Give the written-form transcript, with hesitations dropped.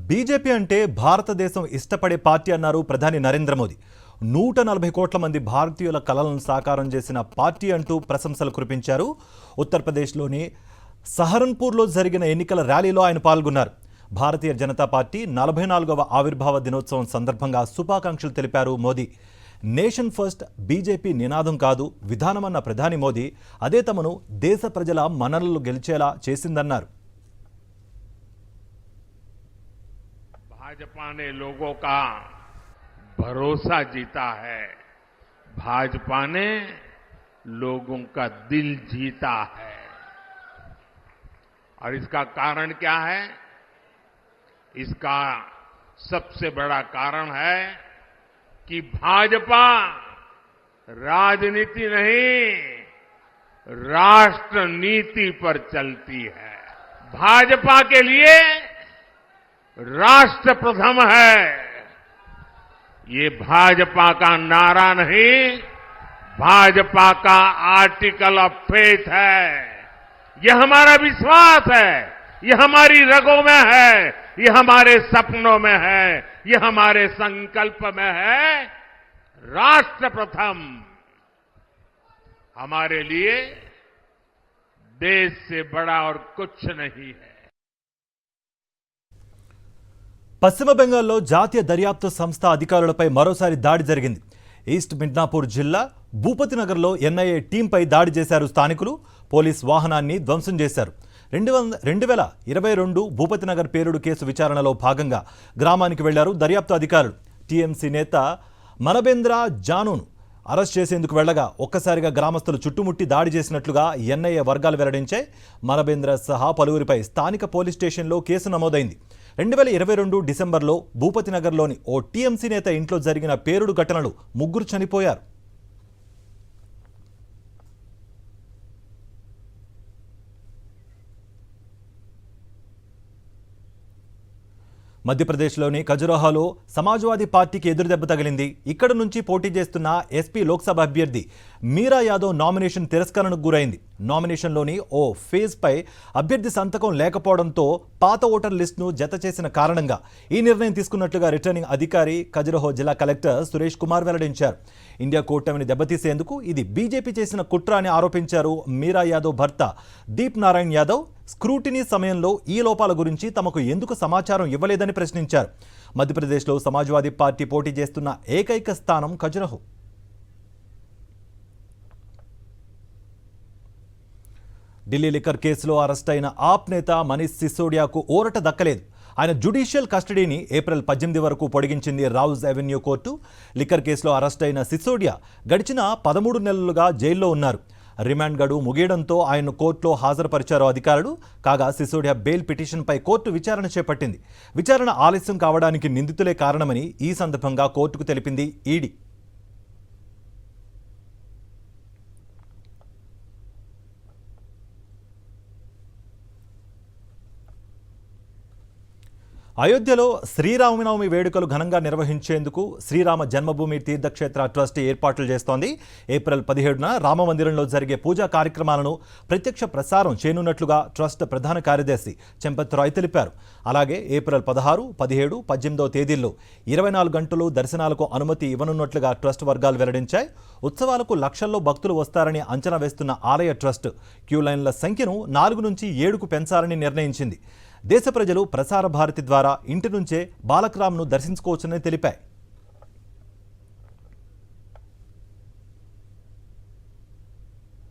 BJP అంటే భారతదేశం ఇష్టపడే పార్టీ అన్నారు ప్రధాని నరేంద్ర మోదీ. 140 కోట్ల మంది భారతీయుల కలలను సాకారం చేసిన పార్టీ అంటూ ప్రశంసలు కురిపించారు. ఉత్తరప్రదేశ్లోని సహరన్పూర్లో జరిగిన ఎన్నికల ర్యాలీలో ఆయన పాల్గొన్నారు. భారతీయ జనతా పార్టీ 44వ ఆవిర్భావ దినోత్సవం సందర్భంగా శుభాకాంక్షలు తెలిపారు మోదీ. నేషన్ ఫస్ట్ బీజేపీ నినాదం కాదు, విధానమన్న ప్రధాని మోదీ అదే తమను దేశ ప్రజల మన్ననలు గెలిచేలా చేసిందన్నారు. भाजपा ने लोगों का भरोसा जीता है, भाजपा ने लोगों का दिल जीता है। और इसका कारण क्या है? इसका सबसे बड़ा कारण है कि भाजपा राजनीति नहीं, राष्ट्र नीति पर चलती है। भाजपा के लिए राष्ट्र प्रथम है। ये भाजपा का नारा नहीं, भाजपा का आर्टिकल ऑफ फेथ है। ये हमारा विश्वास है, ये हमारी रगों में है, ये हमारे सपनों में है, ये हमारे संकल्प में है। राष्ट्र प्रथम हमारे लिए देश से बड़ा और कुछ नहीं है। పశ్చిమ బెంగాల్లో జాతీయ దర్యాప్తు సంస్థ అధికారులపై మరోసారి దాడి జరిగింది. ఈస్ట్ మిడ్నాపూర్ జిల్లా భూపతినగర్లో ఎన్ఐఏ టీంపై దాడి చేశారు స్థానికులు. పోలీస్ వాహనాన్ని ధ్వంసం చేశారు. 2022 భూపతినగర్ పేలుడు కేసు విచారణలో భాగంగా గ్రామానికి వెళ్లారు దర్యాప్తు అధికారులు. టీఎంసీ నేత మనబేంద్ర జానును అరెస్ట్ చేసేందుకు వెళ్లగా ఒక్కసారిగా గ్రామస్తులు చుట్టుముట్టి దాడి చేసినట్లుగా ఎన్ఐఏ వర్గాలు వెల్లడించాయి. మనబేంద్ర సహా పలువురిపై స్థానిక పోలీస్ స్టేషన్లో కేసు నమోదైంది. 2022 డిసెంబర్లో భూపతినగర్లోని ఓ టీఎంసీ నేత ఇంట్లో జరిగిన పేలుడు ఘటనలు 3 చనిపోయారు. మధ్యప్రదేశ్లోని ఖజురాహోలో సమాజ్వాదీ పార్టీకి ఎదురుదెబ్బ తగిలింది. ఇక్కడ నుంచి పోటీ చేస్తున్న ఎస్పీ లోక్సభ అభ్యర్థి మీరా యాదవ్ నామినేషన్ తిరస్కరణకు గురైంది. నామినేషన్లోని ఓ ఫేజ్పై అభ్యర్థి సంతకం లేకపోవడంతో పాత ఓటర్ లిస్టును జత చేసిన కారణంగా ఈ నిర్ణయం తీసుకున్నట్లుగా రిటర్నింగ్ అధికారి ఖజురాహో జిల్లా కలెక్టర్ సురేష్ కుమార్ వెల్లడించారు. ఇండియా కూటమిని దెబ్బతీసేందుకు ఇది బీజేపీ చేసిన కుట్ర అని ఆరోపించారు. మీరా యాదవ్ భర్త దీప్ నారాయణ్ యాదవ్ స్క్రూటినీ సమయంలో ఈ లోపాల గురించి తమకు ఎందుకు సమాచారం ఇవ్వలేదని ప్రశ్నించారు. మధ్యప్రదేశ్లో సమాజ్వాదీ పార్టీ పోటీ చేస్తున్న ఏకైక స్థానం ఖజురాహో. ఢిల్లీ లిక్కర్ కేసులో అరెస్ట్ అయిన ఆప్ నేత మనీష్ సిసోడియాకు ఊరట దక్కలేదు. ఆయన జ్యుడిషియల్ కస్టడీని ఏప్రిల్ 18 వరకు పొడిగించింది రౌజ్ అవెన్యూ కోర్టు. లిక్కర్ కేసులో అరెస్ట్ అయిన సిసోడియా గడిచిన 13 నెలలుగా జైల్లో ఉన్నారు. రిమాండ్ గడువు ముగియడంతో ఆయన్ను కోర్టులో హాజరుపరిచారు అధికారులు. కాగా సిసోడియా బెయిల్ పిటిషన్పై కోర్టు విచారణ చేపట్టింది. విచారణ ఆలస్యం కావడానికి నిందితులే కారణమని ఈ సందర్భంగా కోర్టుకు తెలిపింది ఈడీ. అయోధ్యలో శ్రీరామనవమి వేడుకలు ఘనంగా నిర్వహించేందుకు శ్రీరామ జన్మభూమి తీర్థక్షేత్ర ట్రస్ట్ ఏర్పాట్లు చేస్తోంది. ఏప్రిల్ 17న రామమందిరంలో జరిగే పూజా కార్యక్రమాలను ప్రత్యక్ష ప్రసారం చేయనున్నట్లుగా ట్రస్ట్ ప్రధాన కార్యదర్శి చెంపత్ రాయ్ తెలిపారు. అలాగే ఏప్రిల్ 16, 17, 18వ తేదీల్లో 24 గంటలు దర్శనాలకు అనుమతి ఇవ్వనున్నట్లుగా ట్రస్ట్ వర్గాలు వెల్లడించాయి. ఉత్సవాలకు లక్షల్లో భక్తులు వస్తారని అంచనా వేస్తున్న ఆలయ ట్రస్ట్ క్యూ లైన్ల సంఖ్యను 4 నుంచి 7కు పెంచాలని నిర్ణయించింది. దేశ ప్రజలు ప్రసార భారతి ద్వారా ఇంటి నుంచే బాలకరామ్ను దర్శించుకోవచ్చని తెలిపాయి.